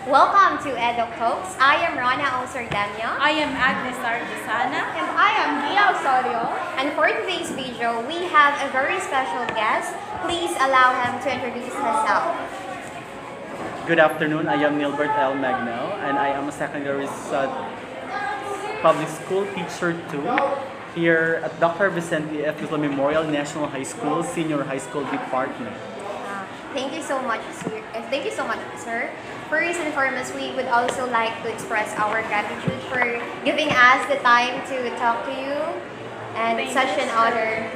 Welcome to EduCodes. I am Rana Osordania. I am Agnes Ardisana. And I am Gia Osorio. And for today's video, we have a very special guest. Please allow him to introduce himself. Good afternoon. I am Nilbert L. Magno, and I am a secondary public school teacher too, here at Dr. Vicente F. Guzman Memorial National High School Senior High School Department. Thank you so much, sir. Thank you so much, sir. First and foremost, we would also like to express our gratitude for giving us the time to talk to you, and it's such an honor.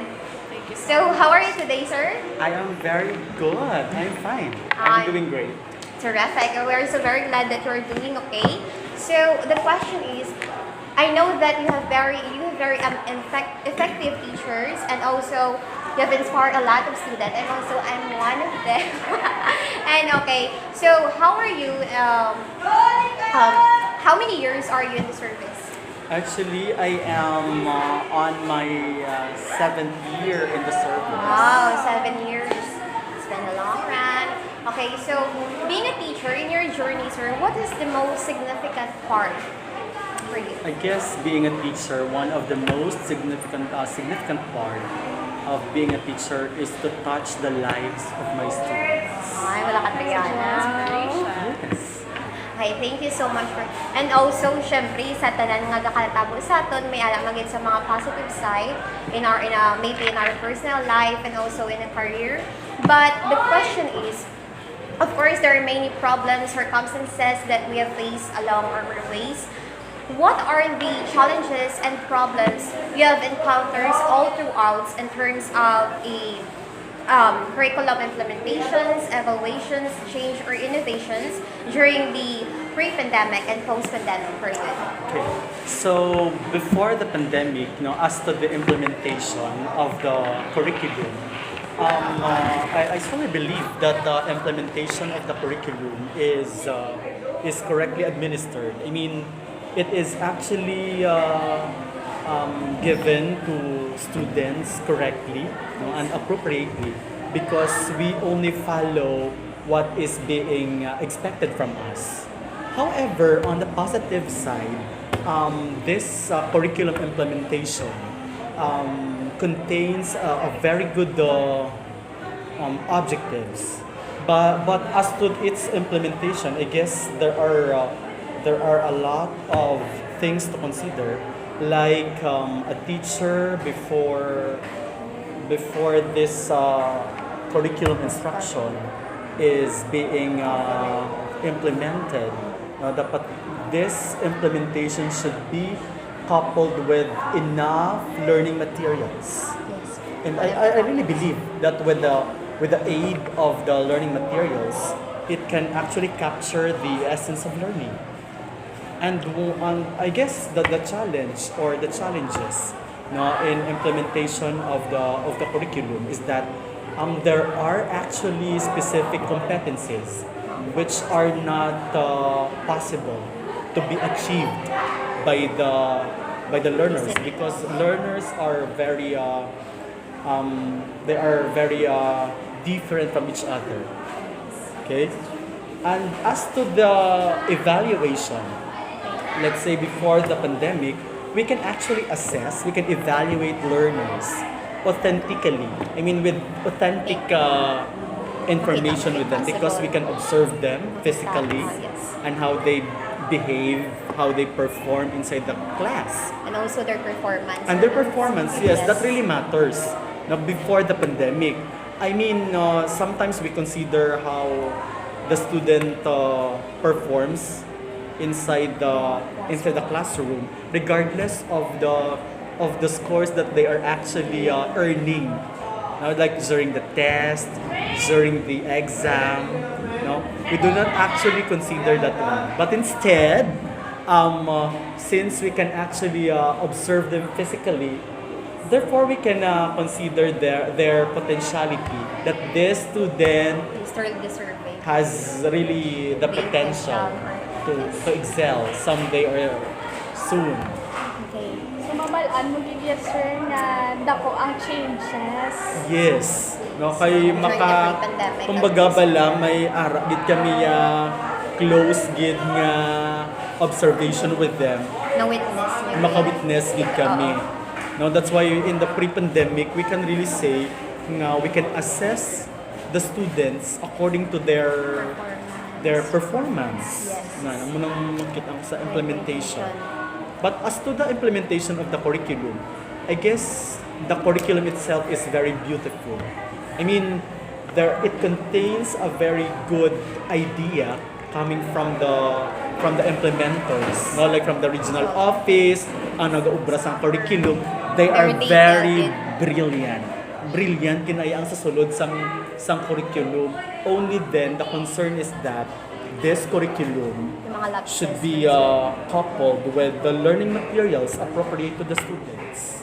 Thank you So, how are you today, sir? I am very good. I'm fine. I'm doing great. Terrific. We're so very glad that you're doing okay. So the question is, I know that you have very effective teachers, and also you have inspired a lot of students, and also I'm one of them. And okay, so how are you? How many years are you in the service? Actually, I am on my 7th year in the service. Wow, 7 years. It's been a long run. Okay, so being a teacher in your journey, sir, what is the most significant part for you? I guess being a teacher, one of the most significant part of being a teacher is to touch the lives of my students. Ay, wala ka tagana. Yes. Okay, thank you so much for... And also, syempre, sa tanan nga gakalatabo sa aton, may alam maging sa mga positive side maybe in our personal life and also in a career. But the question is, of course, there are many problems, circumstances that we have faced along our ways. What are the challenges and problems you have encountered all throughout in terms of curriculum implementations, evaluations, change, or innovations during the pre-pandemic and post-pandemic period? Okay. So before the pandemic, as to the implementation of the curriculum, I strongly believe that the implementation of the curriculum is correctly administered. I mean, it is actually given to students correctly, and appropriately, because we only follow what is being expected from us. However, on the positive side, this curriculum implementation contains a very good objectives, but as to its implementation, I guess there are a lot of things to consider, like a teacher before this curriculum instruction is being implemented. This implementation should be coupled with enough learning materials. Yes. And I really believe that with the aid of the learning materials, it can actually capture the essence of learning. And I guess that the challenge or the challenges, in implementation of the curriculum is that there are actually specific competencies which are not possible to be achieved by the learners, because learners are very different from each other. Okay, and as to the evaluation, let's say before the pandemic, we can actually assess, we can evaluate learners authentically. I mean, with authentic information with them, because we can observe them physically and how they behave, how they perform inside the class. And also their performance. And their performance, yes, that really matters. Now, before the pandemic, I mean, sometimes we consider how the student performs inside the classroom, regardless of the scores that they are actually earning. Like during the test, during the exam, we do not actually consider that one. But instead, since we can actually observe them physically, therefore we can consider their potentiality, that this student has really the potential to excel someday or soon. Okay. So mabalaan mo gid yes sir na dako ang changes. Yes. No, kay During the pre-pandemic. kumbaga bala may ara gid kami close gid nga observation with them, Na-witness niyo. maka-witness gid kami. No, that's why in the pre-pandemic, we can really say nga we can assess the students according to their performance. Yes. Na mo nang makita sa implementation. But as to the implementation of the curriculum, I guess the curriculum itself is very beautiful. I mean, it contains a very good idea coming from the implementers, no? Like from the regional office, ang nag-ubra sa curriculum, they are very brilliant. Brilliant kinaya ang sasulod sang curriculum. Only then the concern is that this curriculum Yung mga lapses. should be coupled with the learning materials appropriate to the students.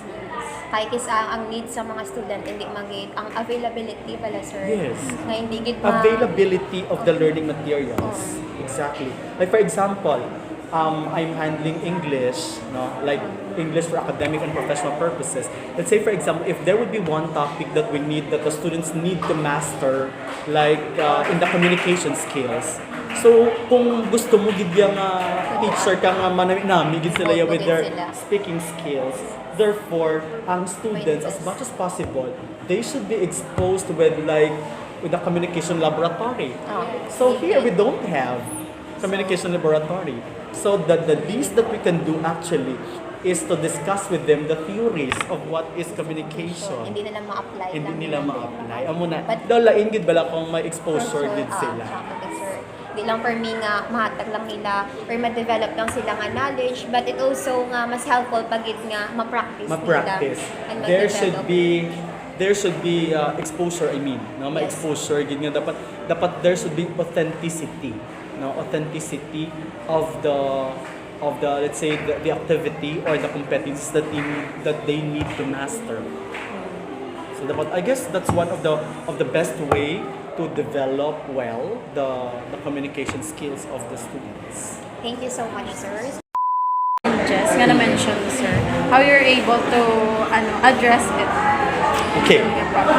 Kaya kisa ang need sa mga student, hindi magit ang availability pala, sir. Yes. Na hindi gid Availability of the learning materials. Exactly. Like for example, I'm handling English, no? Like English for academic and professional purposes. Let's say for example, if there would be one topic that the students need to master, like in the communication skills. So, kung gusto mo gid yang teacher ka nga manami gid sila ya with their speaking skills. Therefore, ang students as much as possible, they should be exposed with the communication laboratory. So here we don't have communication laboratory. So the least that we can do actually is to discuss with them the theories of what is communication. hindi nila ma-apply. Hindi nila ma-apply. Amo na, But- lain gid bala kung may exposure gid sila. Sir. Di lang for me nga mahatag lang nila or ma-develop lang sila nga knowledge, but it also nga mas helpful pagit nga ma-practice Ma-practice. nila and There ma-develop. should be exposure, I mean, no, Yes. ma-exposure gid nga dapat there should be authenticity, no, authenticity of the let's say the activity or the competencies that they need to master. So dapat, I guess that's one of the best way to develop well the communication skills of the students. Thank you so much, sir. Jess, nga na-mention, sir, how you're able to address it. Okay.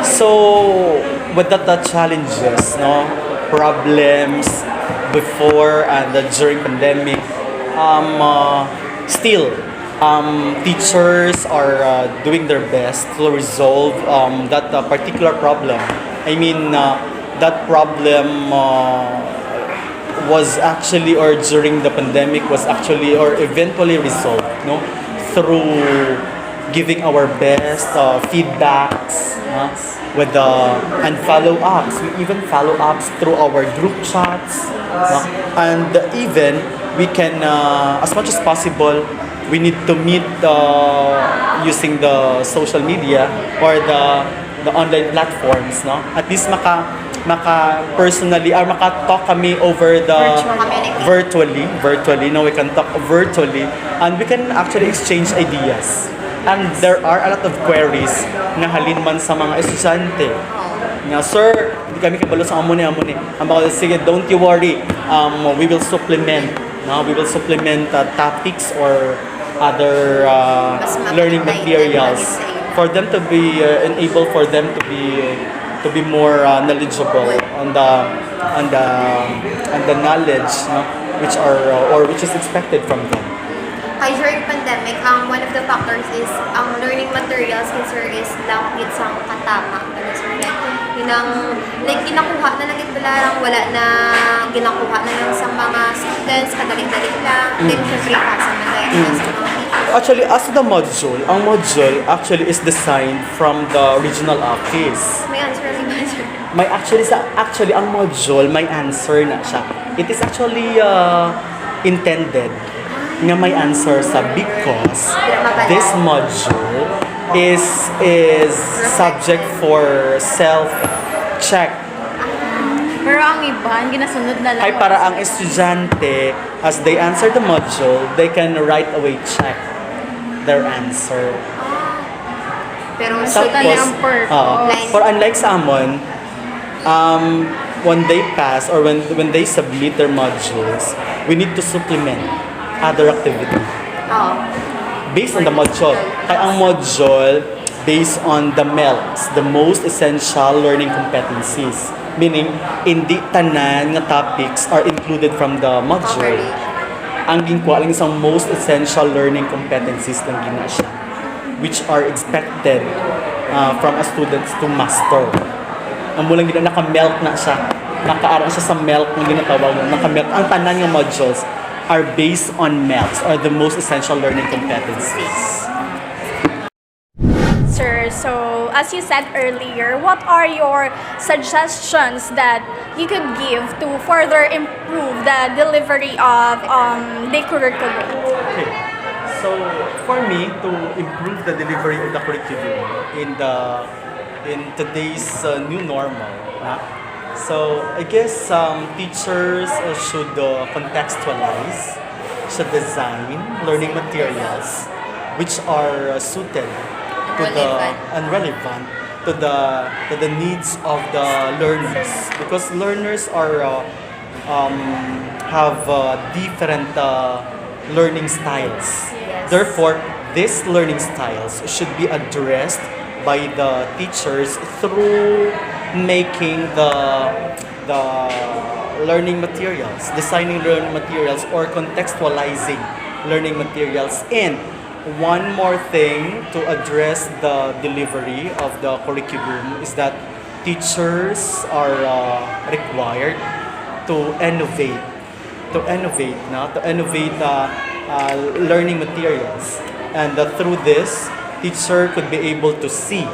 So, with the challenges, no, problems before and during pandemic, still, teachers are doing their best to resolve that particular problem. I mean, that problem was actually, or during the pandemic, was actually, or eventually resolved, no, through giving our best feedbacks with and follow-ups. We even follow-ups through our group chats. And even, we can, as much as possible, we need to meet using the social media or the online platforms, no? At least maka personally or maka-talk kami over the virtually, no, we can talk virtually and we can actually exchange ideas. And there are a lot of queries na halin man sa mga estudyante. Nga, sir, hindi kami kabalo sa amuni. Ang baka, sige, don't you worry. We will supplement. No? We will supplement topics or other learning materials for them to be enable for them to be more knowledgeable on the knowledge, no? which are or which is expected from them. During pandemic, one of the factors is ang learning materials kay sir is langit sa katama. Ano sir? Yun ang, ginakuha na lang itbalarang, wala na ginakuha na lang sa mga students, kadali-dali lang. Then, syempre, pasa na lang sa mga teachers. Actually, as the module, ang module actually is designed from the regional office. May answer si Master. May actually ang module may answer na siya. It is actually intended nga may answer sa because this module is subject for self-check. Pero ang iba, ginasunod na lang. Ay para ang estudyante, as they answer the module, they can right away check their answer. Pero So, tali ang purpose. For unlike sa amon, when they pass or when they submit their modules, we need to supplement other activity based on the module. Kaya ang module based on the MELCs, the most essential learning competencies. Meaning, hindi tanan nga topics are included from the module, ang ginkuha lang isang most essential learning competencies ng gina siya, which are expected from a student to master. Ang mulang gina naka-melt na siya, nakaaral siya sa melt ng ginatawag mo, naka-melt. Ang tanan ng modules are based on MELCs, or the most essential learning competencies. Sir, so as you said earlier, what are your suggestions that you could give to further improve the delivery of the curriculum? Okay. So for me to improve the delivery of the curriculum in today's new normal, so I guess teachers should contextualize, should design learning materials which are suited to relevant to the needs of the learners, because learners are have different learning styles. Therefore, these learning styles should be addressed by the teachers through making the learning materials, designing learning materials, or contextualizing learning materials. And one more thing to address the delivery of the curriculum is that teachers are required to innovate learning materials, and through this, teacher could be able to see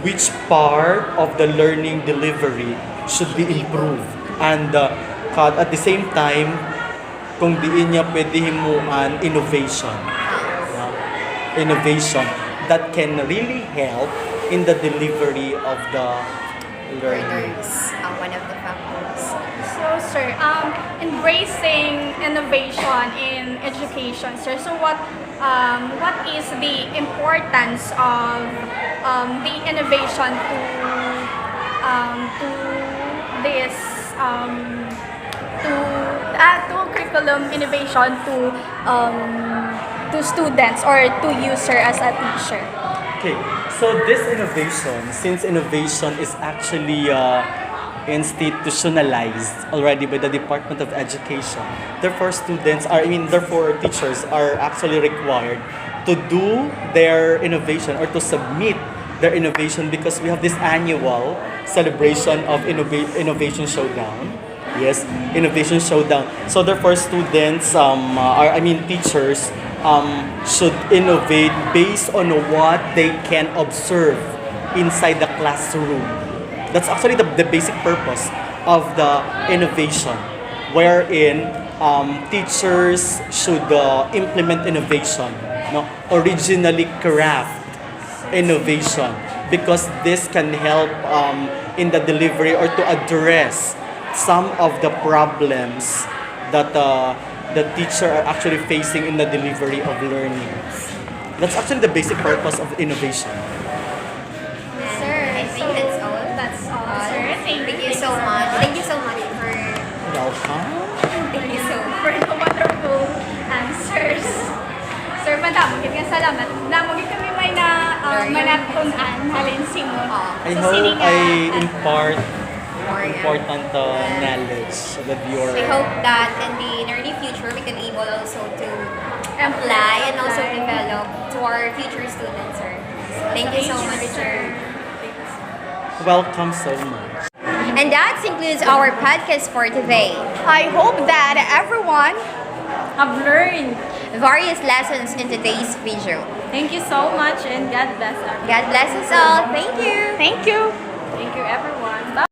which part of the learning delivery should be improved, and at the same time, kung diin niya pwede himuan innovation that can really help in the delivery of the learning. Learners, one of the factors. So, sir, embracing innovation in education, sir. So, what is the importance of the innovation to this to curriculum innovation to students or to you, sir, as a teacher? Okay, so this innovation, since innovation is actually institutionalized already by the Department of Education, therefore teachers are actually required to do their innovation or to submit their innovation, because we have this annual celebration of Innovation Showdown. Yes, Innovation Showdown. So therefore, students, teachers, should innovate based on what they can observe inside the classroom. That's actually the basic purpose of the innovation, wherein teachers should implement innovation, originally craft innovation, because this can help in the delivery or to address some of the problems that the teacher are actually facing in the delivery of learning. That's actually the basic purpose of innovation. Sir, I think that's all. That's all, sir. Thank you so much. Thank you so much for Welcome. thank you so much. For the wonderful answers. Sir, madam, magiging salamat. Namugin kami may natutunan halin simon. I hope I impart important knowledge so that you're... We hope that in the near future we can able also to apply and also develop to our future students, sir. Thank you so much, sir. Welcome so much. And that concludes our podcast for today. I hope that everyone Have learned. Various lessons in today's video. Thank you so much and God bless us. God bless us all. Thank you. thank you. Thank you everyone.